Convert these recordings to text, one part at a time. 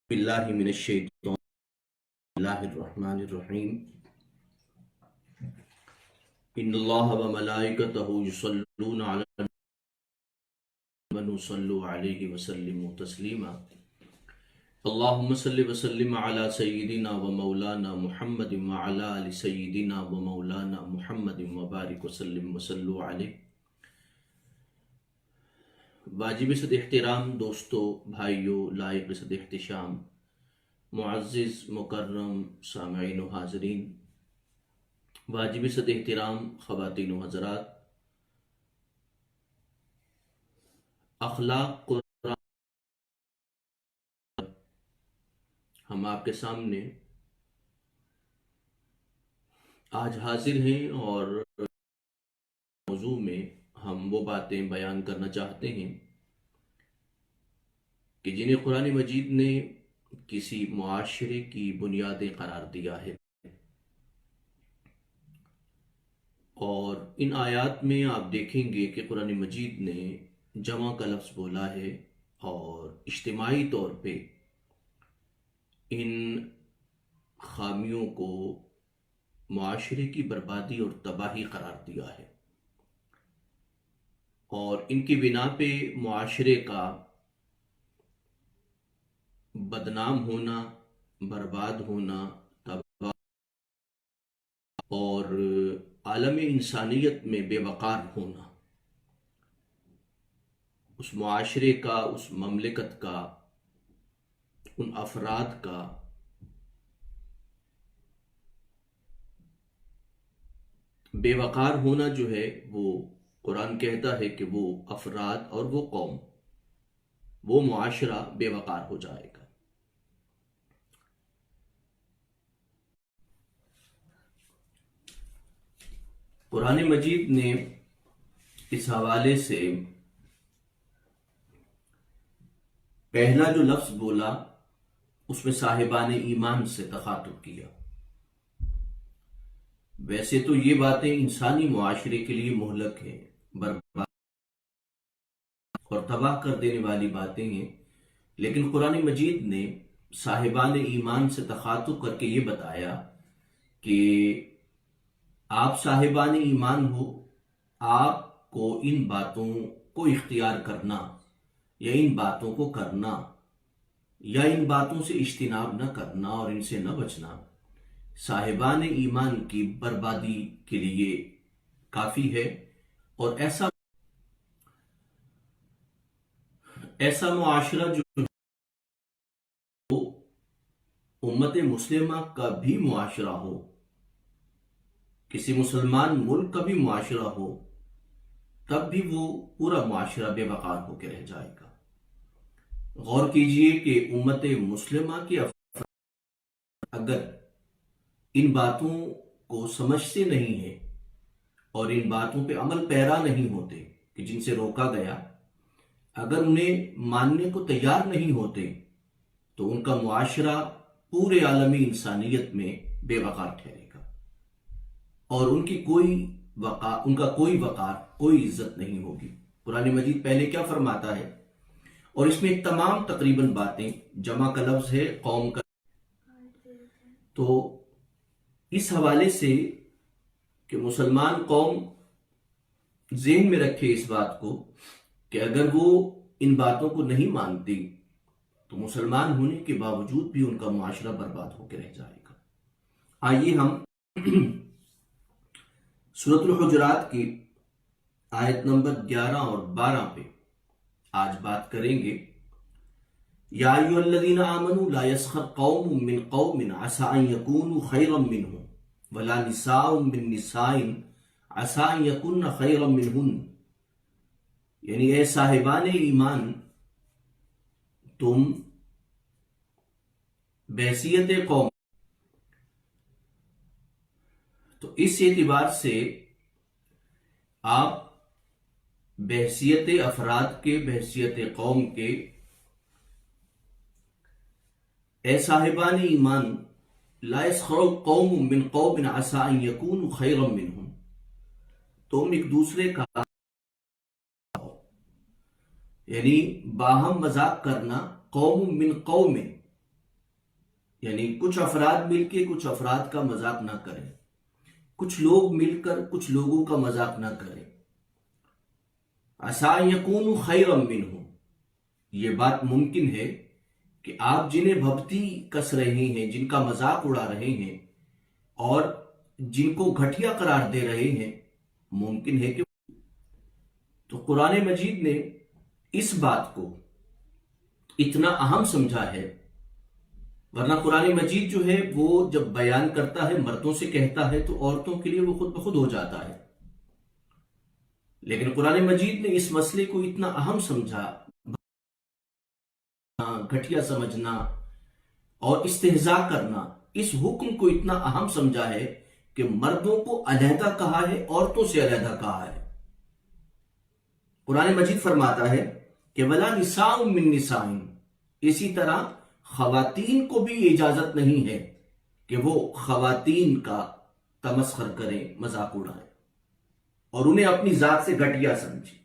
باللہ من الشیطان اللہ الرحمن الرحیم ان اللہ و ملائکتہ یصلون علی النبی صلوا علیہ وسلم تسلیما اللہم صل وسلم علی سیدنا و مولانا محمد وعلی آل سیدنا و مولانا محمد وبارک وسلم وصلوا علیہ۔ واجب صد احترام دوستو، بھائیو، لائق صد احتشام، معزز مکرم سامعین و حاضرین، واجب صد احترام خواتین و حضرات، اخلاق قرآن ہم آپ کے سامنے آج حاضر ہیں، اور موضوع میں ہم وہ باتیں بیان کرنا چاہتے ہیں کہ جنہیں قرآن مجید نے کسی معاشرے کی بنیادیں قرار دیا ہے، اور ان آیات میں آپ دیکھیں گے کہ قرآن مجید نے جمع کا لفظ بولا ہے اور اجتماعی طور پہ ان خامیوں کو معاشرے کی بربادی اور تباہی قرار دیا ہے، اور ان کی بنا پہ معاشرے کا بدنام ہونا، برباد ہونا، تباہ اور عالم انسانیت میں بے وقار ہونا، اس معاشرے کا، اس مملکت کا، ان افراد کا بے وقار ہونا جو ہے، وہ قرآن کہتا ہے کہ وہ افراد اور وہ قوم، وہ معاشرہ بے وقار ہو جائے گا۔ قرآن مجید نے اس حوالے سے پہلا جو لفظ بولا اس میں صاحبان ایمان سے تخاطب کیا۔ ویسے تو یہ باتیں انسانی معاشرے کے لیے مہلک ہیں، برباد اور تباہ کر دینے والی باتیں ہیں، لیکن قرآن مجید نے صاحبان ایمان سے تخاطب کر کے یہ بتایا کہ آپ صاحبان ایمان ہو، آپ کو ان باتوں کو اختیار کرنا یا ان باتوں کو کرنا یا ان باتوں سے اجتناب نہ کرنا اور ان سے نہ بچنا صاحبان ایمان کی بربادی کے لیے کافی ہے، اور ایسا معاشرہ جو امت مسلمہ کا بھی معاشرہ ہو، کسی مسلمان ملک کا بھی معاشرہ ہو، تب بھی وہ پورا معاشرہ بے وقار ہو کے رہ جائے گا۔ غور کیجئے کہ امت مسلمہ کے اگر ان باتوں کو سمجھتے نہیں ہیں اور ان باتوں پہ عمل پیرا نہیں ہوتے کہ جن سے روکا گیا، اگر انہیں ماننے کو تیار نہیں ہوتے، تو ان کا معاشرہ پورے عالمی انسانیت میں بے وقار ٹھہرے گا، اور ان کا کوئی وقار، کوئی عزت نہیں ہوگی۔ قرآن مجید پہلے کیا فرماتا ہے، اور اس میں تمام تقریباً باتیں، جمع کا لفظ ہے، قوم کا، تو اس حوالے سے کہ مسلمان قوم ذہن میں رکھے اس بات کو کہ اگر وہ ان باتوں کو نہیں مانتی تو مسلمان ہونے کے باوجود بھی ان کا معاشرہ برباد ہو کے رہ جائے گا۔ آئیے ہم سورۃ الحجرات کی آیت نمبر 11 اور 12 پہ آج بات کریں گے۔ یا ایھا الذین آمنوا لا یسخر قوم من قوم عسى ان یکونوا خیرا منهم ولا نساء من نساء عسى ان یکن خیرا منہن، یعنی اے صاحبان ایمان، تم بحیثیت قوم، تو اس اعتبار سے آپ بحیثیت افراد کے، بحیثیت قوم کے، اے صاحبان ایمان، لا یسخر قوم من قوم عسى ان یکونوا خیرا منہم، تم ایک دوسرے کا یعنی باہم مذاق کرنا، قوم من قوم، یعنی کچھ افراد مل کے کچھ افراد کا مذاق نہ کریں، کچھ لوگ مل کر کچھ لوگوں کا مذاق نہ کریں۔ عسیٰ یکون خیرا منہم، یہ بات ممکن ہے کہ آپ جنہیں بھبتی کس رہے ہیں، جن کا مذاق اڑا رہے ہیں اور جن کو گھٹیا قرار دے رہے ہیں، ممکن ہے کہ تو قرآن مجید نے اس بات کو اتنا اہم سمجھا ہے، ورنہ قرآن مجید جو ہے وہ جب بیان کرتا ہے مردوں سے کہتا ہے تو عورتوں کے لیے وہ خود بخود ہو جاتا ہے، لیکن قرآن مجید نے اس مسئلے کو اتنا اہم سمجھا، گھٹیا سمجھنا اور استہزاء کرنا، اس حکم کو اتنا اہم سمجھا ہے کہ مردوں کو علیحدہ کہا ہے، عورتوں سے علیحدہ کہا ہے۔ قرآن مجید فرماتا ہے کہ وَلَا نِسَاءٌ مِّن نِسَاءٍ، اسی طرح خواتین کو بھی اجازت نہیں ہے کہ وہ خواتین کا تمسخر کریں، مذاق اڑائیں اور انہیں اپنی ذات سے گھٹیا سمجھیں۔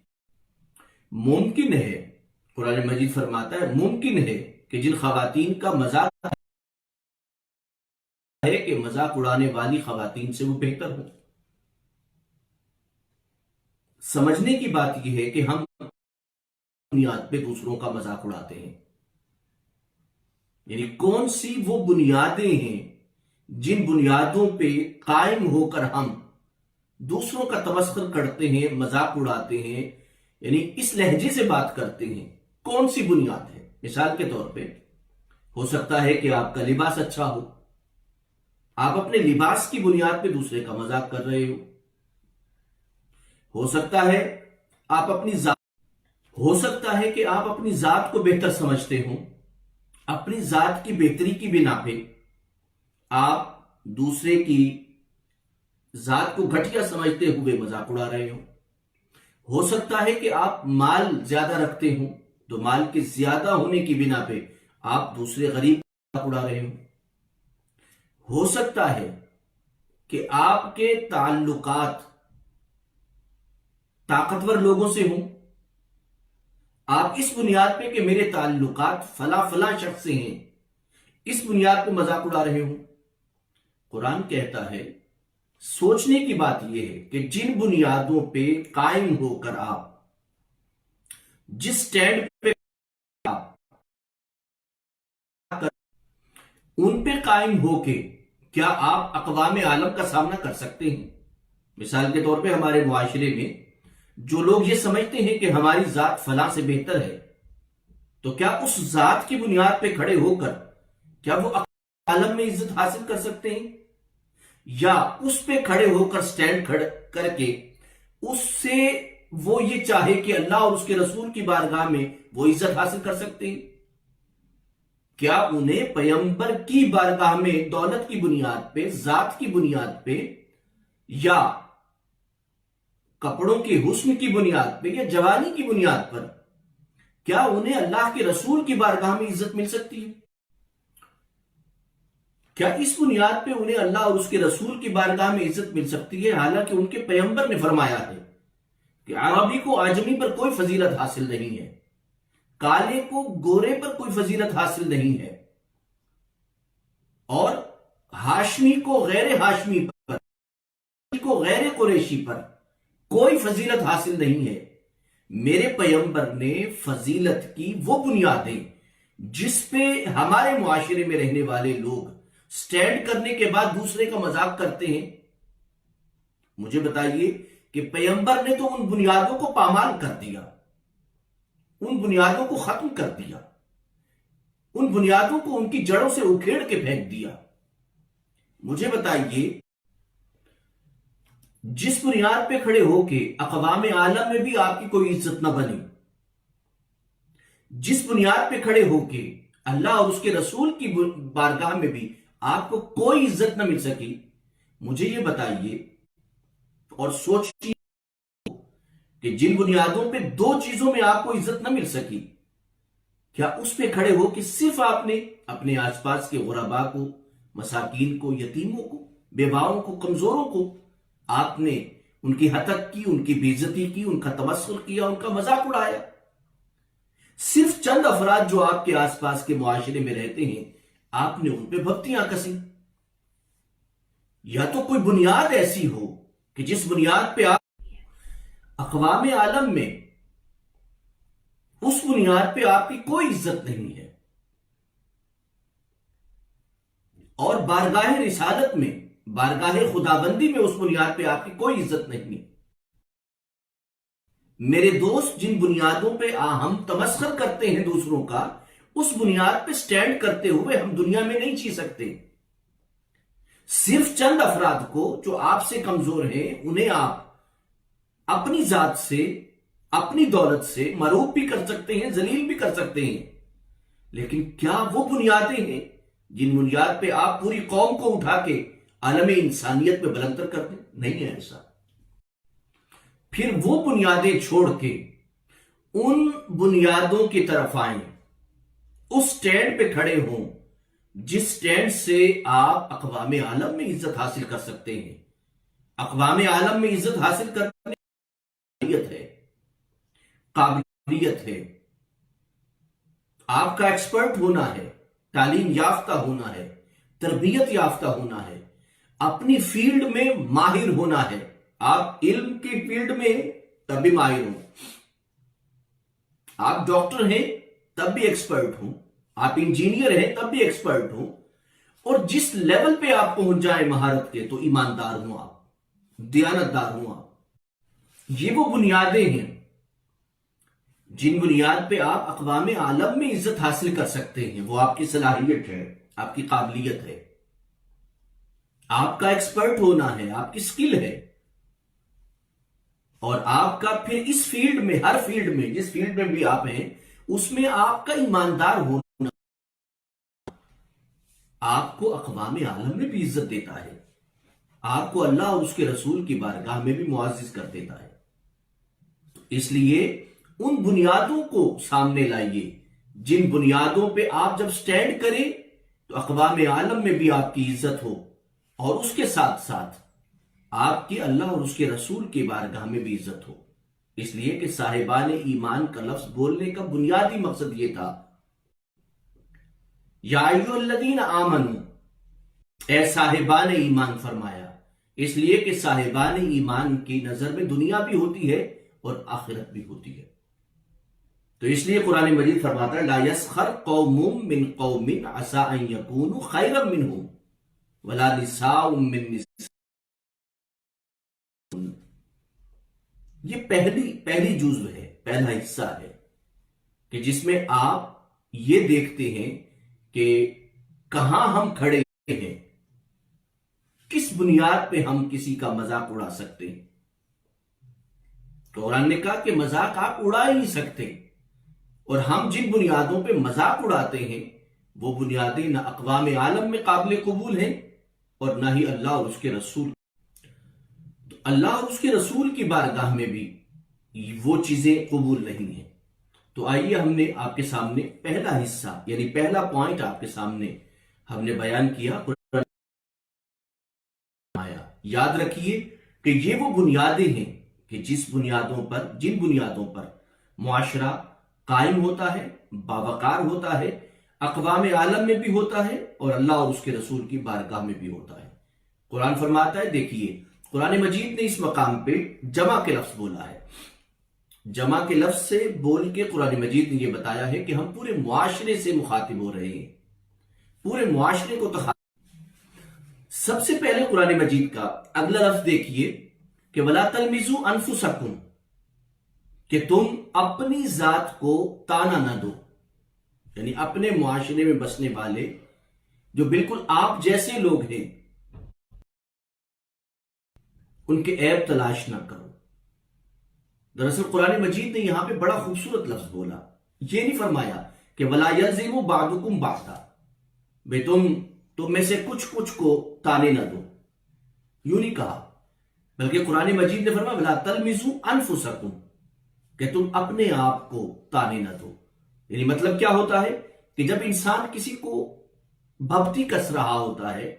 ممکن ہے، قرآن مجید فرماتا ہے ممکن ہے کہ جن خواتین کا مذاق ہے کہ مذاق اڑانے والی خواتین سے وہ بہتر ہوں۔ سمجھنے کی بات یہ ہے کہ ہم بنیاد پہ دوسروں کا مذاق اڑاتے ہیں، یعنی کون سی وہ بنیادیں ہیں جن بنیادوں پہ قائم ہو کر ہم دوسروں کا تمسخر کرتے ہیں، مذاق اڑاتے ہیں، یعنی اس لہجے سے بات کرتے ہیں، کون سی بنیاد ہے؟ مثال کے طور پہ ہو سکتا ہے کہ آپ کا لباس اچھا ہو، آپ اپنے لباس کی بنیاد پہ دوسرے کا مذاق کر رہے ہو سکتا ہے آپ اپنی ذات ہو سکتا ہے کہ آپ اپنی ذات کو بہتر سمجھتے ہوں، اپنی ذات کی بہتری کی بنا پہ آپ دوسرے کی ذات کو گھٹیا سمجھتے ہوئے مذاق اڑا رہے ہو سکتا ہے کہ آپ مال زیادہ رکھتے ہوں تو مال کے زیادہ ہونے کی بنا پہ آپ دوسرے غریب کا مذاق اڑا رہے ہو سکتا ہے کہ آپ کے تعلقات طاقتور لوگوں سے ہوں، آپ اس بنیاد پہ کہ میرے تعلقات فلاں فلاں شخص سے ہیں، اس بنیاد پہ مذاق اڑا رہے ہوں۔ قرآن کہتا ہے سوچنے کی بات یہ ہے کہ جن بنیادوں پہ قائم ہو کر آپ جس سٹینڈ پہ ان پہ قائم ہو کے کیا آپ اقوام عالم کا سامنا کر سکتے ہیں؟ مثال کے طور پہ ہمارے معاشرے میں جو لوگ یہ سمجھتے ہیں کہ ہماری ذات فلاں سے بہتر ہے، تو کیا اس ذات کی بنیاد پہ کھڑے ہو کر کیا وہ عالم میں عزت حاصل کر سکتے ہیں، یا اس پہ کھڑے ہو کر سٹینڈ کر کے اس سے وہ یہ چاہے کہ اللہ اور اس کے رسول کی بارگاہ میں وہ عزت حاصل کر سکتے ہیں؟ کیا انہیں پیغمبر کی بارگاہ میں دولت کی بنیاد پہ، ذات کی بنیاد پہ، یا کپڑوں کے حسن کی بنیاد پہ، یا جوانی کی بنیاد پر کیا انہیں اللہ کے رسول کی بارگاہ میں عزت مل سکتی ہے؟ کیا اس بنیاد پہ انہیں اللہ اور اس کے رسول کی بارگاہ میں عزت مل سکتی ہے؟ حالانکہ ان کے پیغمبر نے فرمایا ہے کہ عربی کو اعجمی پر کوئی فضیلت حاصل نہیں ہے، کالے کو گورے پر کوئی فضیلت حاصل نہیں ہے، اور ہاشمی کو غیر ہاشمی پر، کو غیر قریشی پر کوئی فضیلت حاصل نہیں ہے۔ میرے پیغمبر نے فضیلت کی وہ بنیادیں جس پہ ہمارے معاشرے میں رہنے والے لوگ سٹینڈ کرنے کے بعد دوسرے کا مذاق کرتے ہیں، مجھے بتائیے کہ پیغمبر نے تو ان بنیادوں کو پامال کر دیا، ان بنیادوں کو ختم کر دیا، ان بنیادوں کو ان کی جڑوں سے اکھیڑ کے پھینک دیا۔ مجھے بتائیے جس بنیاد پہ کھڑے ہو کے اقوام عالم میں بھی آپ کی کوئی عزت نہ بنی، جس بنیاد پہ کھڑے ہو کے اللہ اور اس کے رسول کی بارگاہ میں بھی آپ کو کوئی عزت نہ مل سکی، مجھے یہ بتائیے اور سوچیے کہ جن بنیادوں پہ دو چیزوں میں آپ کو عزت نہ مل سکی، کیا اس پہ کھڑے ہو کہ صرف آپ نے اپنے آس پاس کے غرباء کو، مساکین کو، یتیموں کو، بیواؤں کو، کمزوروں کو آپ نے ان کی ہتک کی، ان کی بے عزتی کی، ان کا تمسخر کیا، ان کا مذاق اڑایا؟ صرف چند افراد جو آپ کے آس پاس کے معاشرے میں رہتے ہیں، آپ نے ان پہ بھپتیاں کسی. یا تو کوئی بنیاد ایسی ہو کہ جس بنیاد پہ آپ اقوام عالم میں اس بنیاد پہ آپ کی کوئی عزت نہیں ہے، اور بارگاہ رسالت میں، بارگاہ خداوندی میں اس بنیاد پہ آپ کی کوئی عزت نہیں. میرے دوست، جن بنیادوں پہ ہم تمسخر کرتے ہیں دوسروں کا، اس بنیاد پہ سٹینڈ کرتے ہوئے ہم دنیا میں نہیں جی سکتے. صرف چند افراد کو جو آپ سے کمزور ہیں انہیں آپ اپنی ذات سے، اپنی دولت سے مروب بھی کر سکتے ہیں، ذلیل بھی کر سکتے ہیں، لیکن کیا وہ بنیادیں ہیں جن بنیاد پہ آپ پوری قوم کو اٹھا کے عالم انسانیت پہ بلندر کرتے ہیں؟ نہیں ہے ایسا. پھر وہ بنیادیں چھوڑ کے ان بنیادوں کی طرف آئیں، اس سٹینڈ پہ کھڑے ہوں جس سٹینڈ سے آپ اقوام عالم میں عزت حاصل کر سکتے ہیں. اقوام عالم میں عزت حاصل کرنے کی قابلیت ہے، آپ کا ایکسپرٹ ہونا ہے، تعلیم یافتہ ہونا ہے، تربیت یافتہ ہونا ہے، اپنی فیلڈ میں ماہر ہونا ہے. آپ علم کی فیلڈ میں تب بھی ماہر ہوں، آپ ڈاکٹر ہیں تب بھی ایکسپرٹ ہوں، آپ انجینئر ہیں تب بھی ایکسپرٹ ہوں، اور جس لیول پہ آپ پہنچ جائیں مہارت کے تو ایماندار ہوں، آپ دیانتدار ہوں. آپ یہ وہ بنیادیں ہیں جن بنیاد پہ آپ اقوام عالم میں عزت حاصل کر سکتے ہیں. وہ آپ کی صلاحیت ہے، آپ کی قابلیت ہے، آپ کا ایکسپرٹ ہونا ہے، آپ کی سکل ہے، اور آپ کا پھر اس فیلڈ میں، ہر فیلڈ میں، جس فیلڈ میں بھی آپ ہیں اس میں آپ کا ایماندار ہونا آپ کو اقوام عالم میں بھی عزت دیتا ہے، آپ کو اللہ اور اس کے رسول کی بارگاہ میں بھی معزز کر دیتا ہے. اس لیے ان بنیادوں کو سامنے لائیے جن بنیادوں پہ آپ جب سٹینڈ کریں تو اقوام عالم میں بھی آپ کی عزت ہو، اور اس کے ساتھ ساتھ آپ کی اللہ اور اس کے رسول کی بارگاہ میں بھی عزت ہو. اس لیے کہ صاحبان ایمان کا لفظ بولنے کا بنیادی مقصد یہ تھا، یا ایھا الذین آمنوا، اے صاحبان ایمان فرمایا، اس لیے کہ صاحبان ایمان کی نظر میں دنیا بھی ہوتی ہے اور آخرت بھی ہوتی ہے. تو اس لیے قرآن مجید فرماتا ہے لا یسخر قوم من قوم عسى ان يكونوا خيرا منهم ولا نساء من نساء. یہ پہلی جزو ہے، پہلا حصہ ہے کہ جس میں آپ یہ دیکھتے ہیں کہ کہاں ہم کھڑے ہیں، کس بنیاد پہ ہم کسی کا مذاق اڑا سکتے ہیں. تو قرآن نے کہا کہ مذاق آپ اڑا ہی نہیں سکتے، اور ہم جن بنیادوں پہ مذاق اڑاتے ہیں وہ بنیادیں نہ اقوام عالم میں قابل قبول ہیں اور نہ ہی اللہ اور اس کے رسول. تو اللہ اور اس کے رسول کی بارگاہ میں بھی وہ چیزیں قبول نہیں ہیں. تو آئیے ہم نے آپ کے سامنے پہلا حصہ، یعنی پہلا پوائنٹ آپ کے سامنے ہم نے بیان کیا. یاد رکھیے کہ یہ وہ بنیادیں ہیں کہ جن بنیادوں پر معاشرہ قائم ہوتا ہے، باوقار ہوتا ہے، اقوام عالم میں بھی ہوتا ہے اور اللہ اور اس کے رسول کی بارگاہ میں بھی ہوتا ہے. قرآن فرماتا ہے، دیکھیے قرآن مجید نے اس مقام پہ جمع کے لفظ بولا ہے. جمع کے لفظ سے بول کے قرآن مجید نے یہ بتایا ہے کہ ہم پورے معاشرے سے مخاطب ہو رہے ہیں، پورے معاشرے کو تخاطب. سب سے پہلے قرآن مجید کا اگلا لفظ دیکھیے کہ وَلَا تَلْمِزُوا أَنفُسَكُمْ، کہ تم اپنی ذات کو تانا نہ دو. یعنی اپنے معاشرے میں بسنے والے جو بالکل آپ جیسے لوگ ہیں ان کے عیب تلاش نہ کرو. دراصل قرآن مجید نے یہاں پہ بڑا خوبصورت لفظ بولا. یہ نہیں فرمایا کہ وَلَا يَلْزِمُ بَعْضُكُمْ بَعْضًا، بے تم میں سے کچھ کو تانے نہ دو، یوں نہیں کہا، بلکہ قرآن مجید نے فرمایا وَلَا تَلْمِزُوا أَنفُسَكُمْ، کہ تم اپنے آپ کو تانے نہ دو. یعنی مطلب کیا ہوتا ہے کہ جب انسان کسی کو بھبتی کس رہا ہوتا ہے،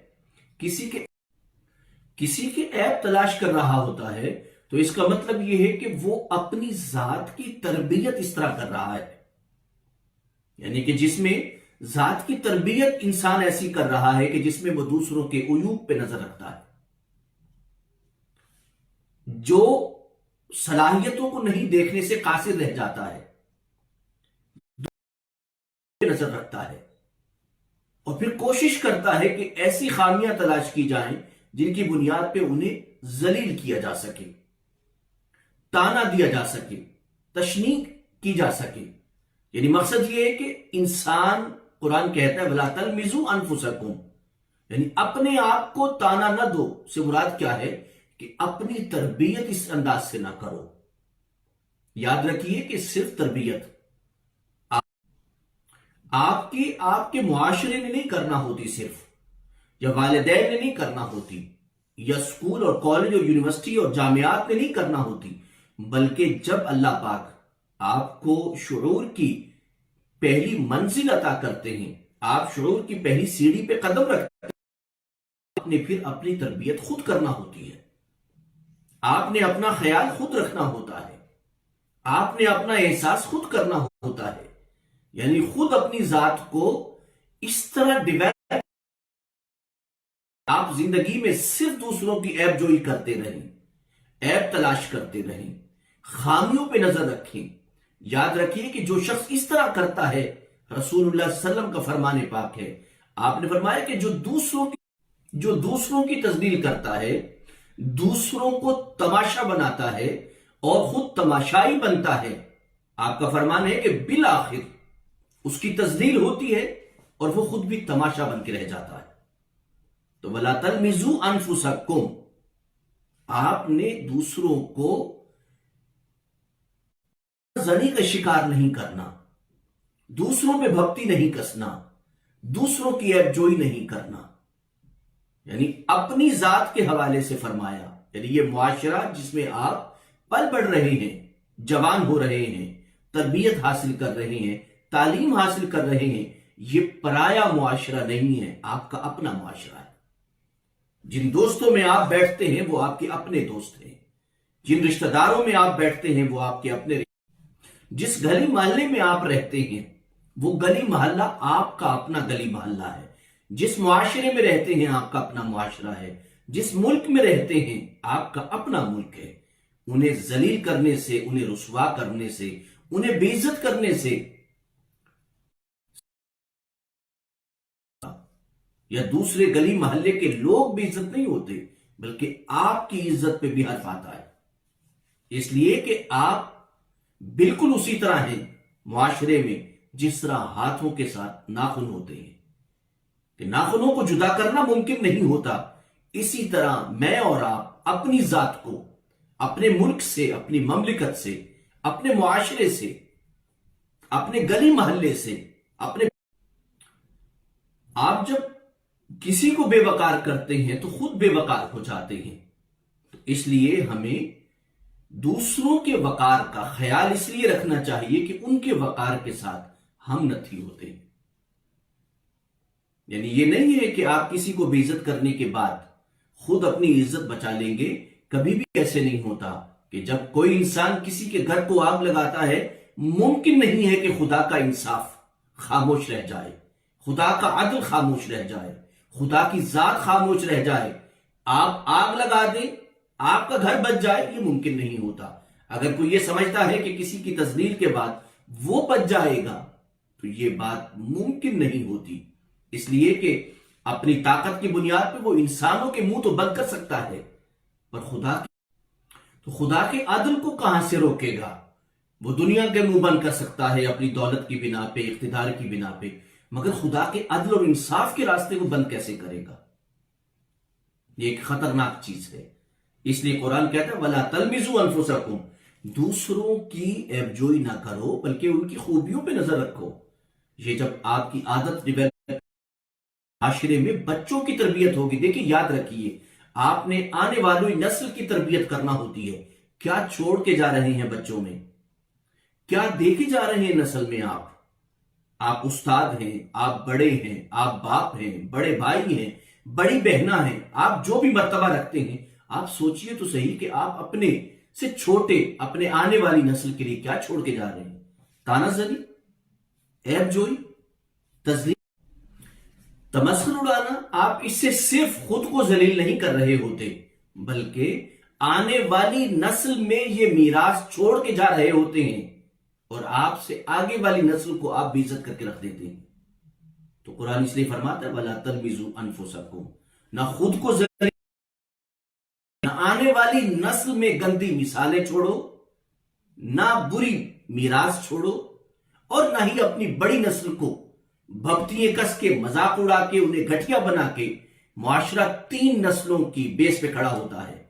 کسی کے عیب تلاش کر رہا ہوتا ہے، تو اس کا مطلب یہ ہے کہ وہ اپنی ذات کی تربیت اس طرح کر رہا ہے، یعنی کہ جس میں ذات کی تربیت انسان ایسی کر رہا ہے کہ جس میں وہ دوسروں کے عیوب پہ نظر رکھتا ہے، جو صلاحیتوں کو نہیں دیکھنے سے قاصر رہ جاتا ہے، نظر رکھتا ہے، اور پھر کوشش کرتا ہے کہ ایسی خامیاں تلاش کی جائیں جن کی بنیاد پہ انہیں ذلیل کیا جا سکے، تانا دیا جا سکے، تشنیع کی جا سکے۔ یعنی مقصد یہ ہے کہ انسان، قرآن کہتا ہے وَلَا تَلْمِزُوا أَنفُسَكُمْ، یعنی اپنے آپ کو تانا نہ دو سے مراد کیا ہے کہ اپنی تربیت اس انداز سے نہ کرو۔ یاد رکھیے کہ صرف تربیت آپ کے معاشرے نے نہیں کرنا ہوتی، صرف یا والدین نے نہیں کرنا ہوتی، یا اسکول اور کالج اور یونیورسٹی اور جامعات نے نہیں کرنا ہوتی، بلکہ جب اللہ پاک آپ کو شعور کی پہلی منزل عطا کرتے ہیں، آپ شعور کی پہلی سیڑھی پہ قدم رکھتے ہیں، آپ نے پھر اپنی تربیت خود کرنا ہوتی ہے، آپ نے اپنا خیال خود رکھنا ہوتا ہے، آپ نے اپنا احساس خود کرنا ہوتا ہے۔ یعنی خود اپنی ذات کو اس طرح ڈیویلپ، آپ زندگی میں صرف دوسروں کی عیب جوئی کرتے رہیں، عیب تلاش کرتے رہیں، خامیوں پہ نظر رکھیں۔ یاد رکھیے کہ جو شخص اس طرح کرتا ہے، رسول اللہ صلی اللہ علیہ وسلم کا فرمان پاک ہے، آپ نے فرمایا کہ جو دوسروں کی تذلیل کرتا ہے، دوسروں کو تماشا بناتا ہے اور خود تماشائی بنتا ہے، آپ کا فرمان ہے کہ بالآخر اس کی تذلیل ہوتی ہے اور وہ خود بھی تماشا بن کے رہ جاتا ہے۔ تو وَلَا تَلْمِزُوا أَنفُسَكُمْ، آپ نے دوسروں کو زنی کا شکار نہیں کرنا، دوسروں پہ بھکتی نہیں کسنا، دوسروں کی عیب جوئی نہیں کرنا، یعنی اپنی ذات کے حوالے سے فرمایا۔ یعنی یہ معاشرہ جس میں آپ پل بڑھ رہے ہیں، جوان ہو رہے ہیں، تربیت حاصل کر رہے ہیں، تعلیم حاصل کر رہے ہیں، یہ پرایا معاشرہ نہیں ہے، آپ کا اپنا معاشرہ ہے۔ جن دوستوں میں آپ بیٹھتے ہیں وہ آپ کے اپنے دوست ہیں، جن رشتہ داروں میں آپ بیٹھتے ہیں وہ آپ کے اپنے، جس گلی محلے میں آپ رہتے ہیں وہ گلی محلہ آپ کا اپنا گلی محلہ ہے، جس معاشرے میں رہتے ہیں آپ کا اپنا معاشرہ ہے، جس ملک میں رہتے ہیں آپ کا اپنا ملک ہے۔ انہیں ذلیل کرنے سے، انہیں رسوا کرنے سے، انہیں بے عزت کرنے سے یا دوسرے گلی محلے کے لوگ بھی عزت نہیں ہوتے، بلکہ آپ کی عزت پہ بھی حرف آتا ہے، اس لیے کہ آپ بالکل اسی طرح ہیں معاشرے میں جس طرح ہاتھوں کے ساتھ ناخن ہوتے ہیں، کہ ناخنوں کو جدا کرنا ممکن نہیں ہوتا، اسی طرح میں اور آپ اپنی ذات کو اپنے ملک سے، اپنی مملکت سے، اپنے معاشرے سے، اپنے گلی محلے سے، آپ جب کسی کو بے وقار کرتے ہیں تو خود بے وقار ہو جاتے ہیں۔ تو اس لیے ہمیں دوسروں کے وقار کا خیال اس لیے رکھنا چاہیے کہ ان کے وقار کے ساتھ ہم نتھی ہوتے ہیں۔ یعنی یہ نہیں ہے کہ آپ کسی کو بے عزت کرنے کے بعد خود اپنی عزت بچا لیں گے، کبھی بھی ایسے نہیں ہوتا کہ جب کوئی انسان کسی کے گھر کو آگ لگاتا ہے، ممکن نہیں ہے کہ خدا کا انصاف خاموش رہ جائے، خدا کا عدل خاموش رہ جائے، خدا کی ذات خاموش رہ جائے، آپ آگ لگا دیں، آپ کا گھر بچ جائے، یہ ممکن نہیں ہوتا۔ اگر کوئی یہ سمجھتا ہے کہ کسی کی تذلیل کے بعد وہ بچ جائے گا تو یہ بات ممکن نہیں ہوتی، اس لیے کہ اپنی طاقت کی بنیاد پہ وہ انسانوں کے منہ تو بند کر سکتا ہے، پر خدا کے عدل کو کہاں سے روکے گا؟ وہ دنیا کے منہ بند کر سکتا ہے اپنی دولت کی بنا پہ، اقتدار کی بنا پہ، مگر خدا کے عدل اور انصاف کے راستے کو بند کیسے کرے گا؟ یہ ایک خطرناک چیز ہے۔ اس لیے قرآن کہتا ہے وَلَا تَلْمِزُوا أَنفُسَكُمْ، دوسروں کی عیب جوئی نہ کرو بلکہ ان کی خوبیوں پہ نظر رکھو۔ یہ جب آپ کی عادت ڈیولپ، معاشرے میں بچوں کی تربیت ہوگی، دیکھیں یاد رکھیے آپ نے آنے والی نسل کی تربیت کرنا ہوتی ہے، کیا چھوڑ کے جا رہے ہیں بچوں میں، کیا دیکھے جا رہے ہیں نسل میں؟ آپ استاد ہیں، آپ بڑے ہیں، آپ باپ ہیں، بڑے بھائی ہیں، بڑی بہنہ ہیں، آپ جو بھی مرتبہ رکھتے ہیں، آپ سوچئے تو صحیح کہ آپ اپنے سے چھوٹے، اپنے آنے والی نسل کے لیے کیا چھوڑ کے جا رہے ہیں؟ تانا زنی، عیب جوئی، تذلیل تمسخر اڑانا، آپ اس سے صرف خود کو ذلیل نہیں کر رہے ہوتے بلکہ آنے والی نسل میں یہ میراث چھوڑ کے جا رہے ہوتے ہیں اور آپ سے آگے والی نسل کو آپ بھی عزت کر کے رکھ دیتے ہیں۔ تو قرآن اس لیے فرماتا ہے وَلَا تَلْمِزُوا أَنفُسَكُمْ، نہ خود کو ذلیل، نہ آنے والی نسل میں گندی مثالیں چھوڑو، نہ بری میراث چھوڑو، اور نہ ہی اپنی بڑی نسل کو بھپتیے کس کے مذاق اڑا کے انہیں گھٹیا بنا کے۔ معاشرہ 3 نسلوں کی بیس پہ کھڑا ہوتا ہے،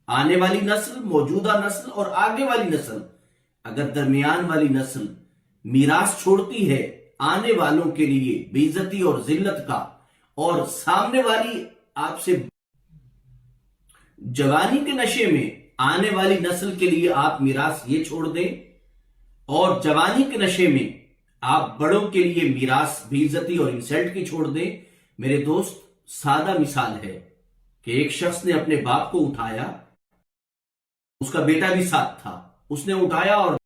آنے والی نسل، موجودہ نسل اور آگے والی نسل۔ اگر درمیان والی نسل میراث چھوڑتی ہے آنے والوں کے لیے بے عزتی اور ذلت کا، اور سامنے والی آپ سے جوانی کے نشے میں آنے والی نسل کے لیے آپ میراث یہ چھوڑ دیں، اور جوانی کے نشے میں آپ بڑوں کے لیے میراث بے عزتی اور انسلٹ کی چھوڑ دیں، میرے دوست سادہ مثال ہے کہ ایک شخص نے اپنے باپ کو اٹھایا، اس کا بیٹا بھی ساتھ تھا، اس نے اٹھایا اور